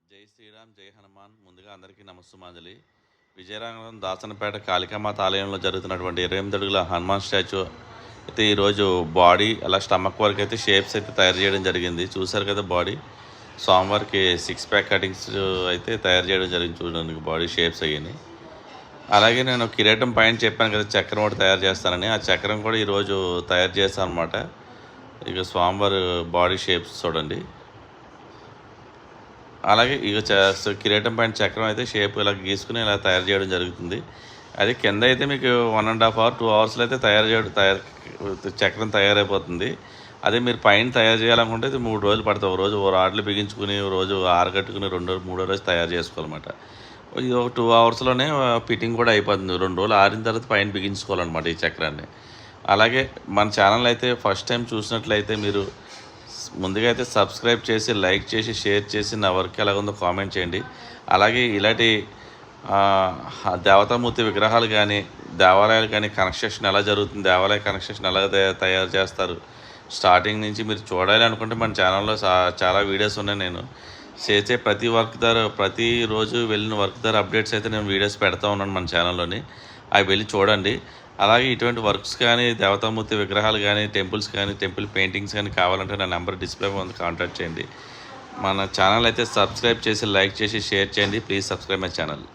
జై శ్రీరామ్, జై హనుమాన్. ముందుగా అందరికీ నమస్సుమాంజలి. విజయనగరం దాసనపేట కాళికామాత ఆలయంలో జరుగుతున్నటువంటి 28 అడుగుల హనుమాన్ స్టాచ్యూ అయితే ఈరోజు బాడీ అలా స్టమక్ వరకు అయితే షేప్స్ అయితే తయారు చేయడం జరిగింది. చూసారు కదా, బాడీ స్వామివారికి 6 ప్యాక్ కటింగ్స్ అయితే తయారు చేయడం జరిగింది. చూడడానికి బాడీ షేప్స్ అయ్యాయి. అలాగే నేను కిరీటం పైన చెప్పాను కదా, చక్రం ఒకటి తయారు చేస్తానని. ఆ చక్రం కూడా ఈరోజు తయారు చేస్తాను అనమాట. ఇక స్వామివారి బాడీ షేప్స్ చూడండి. అలాగే ఇక కిరీటం పైన చక్రం అయితే షేప్ ఇలా గీసుకుని ఇలా తయారు చేయడం జరుగుతుంది. అది కింద అయితే మీకు 1.5 అవర్ 2 అవర్స్లో అయితే చక్రం తయారైపోతుంది. అదే మీరు పైన తయారు చేయాలనుకుంటే ఇది 3 రోజులు పడుతుంది. ఒక రోజు రాడ్లు బిగించుకుని, రోజు ఆరగట్టుకుని, 3 రోజు తయారు చేసుకోవాలన్నమాట. ఇది ఒక 2 అవర్స్లోనే ఫిట్టింగ్ కూడా అయిపోతుంది. 2 రోజులు ఆరిన తర్వాత పైన బిగించుకోవాలన్నమాట ఈ చక్రాన్ని. అలాగే మన ఛానల్ అయితే ఫస్ట్ టైం చూసినట్లయితే మీరు ముందుగా అయితే సబ్స్క్రైబ్ చేసి, లైక్ చేసి, షేర్ చేసి, నా వర్క్ ఎలాగుందో కామెంట్ చేయండి. అలాగే ఇలాంటి దేవతామూర్తి విగ్రహాలు కానీ, దేవాలయాలు కానీ కన్స్ట్రక్షన్ ఎలా జరుగుతుంది, దేవాలయ కన్స్ట్రక్షన్ ఎలా తయారు చేస్తారు, స్టార్టింగ్ నుంచి మీరు చూడాలి అనుకుంటే మన ఛానల్లో చాలా వీడియోస్ ఉన్నాయి. నేను చేసే ప్రతి వర్క్ ద్వారా, ప్రతిరోజు వెళ్ళిన వర్క్ ద్వారా అప్డేట్స్ అయితే నేను వీడియోస్ పెడతా ఉన్నాను మన ఛానల్లోని. అవి వెళ్ళి చూడండి. అలాగే ఇటువంటి వర్క్స్ కానీ, దేవతామూర్తి విగ్రహాలు కానీ, టెంపుల్స్ కానీ, టెంపుల్ పెయింటింగ్స్ కానీ కావాలంటే నా నెంబర్ డిస్ప్లే ఉంది, కాంటాక్ట్ చేయండి. మన ఛానల్ అయితే సబ్స్క్రైబ్ చేసి, లైక్ చేసి, షేర్ చేయండి. Please subscribe my channel.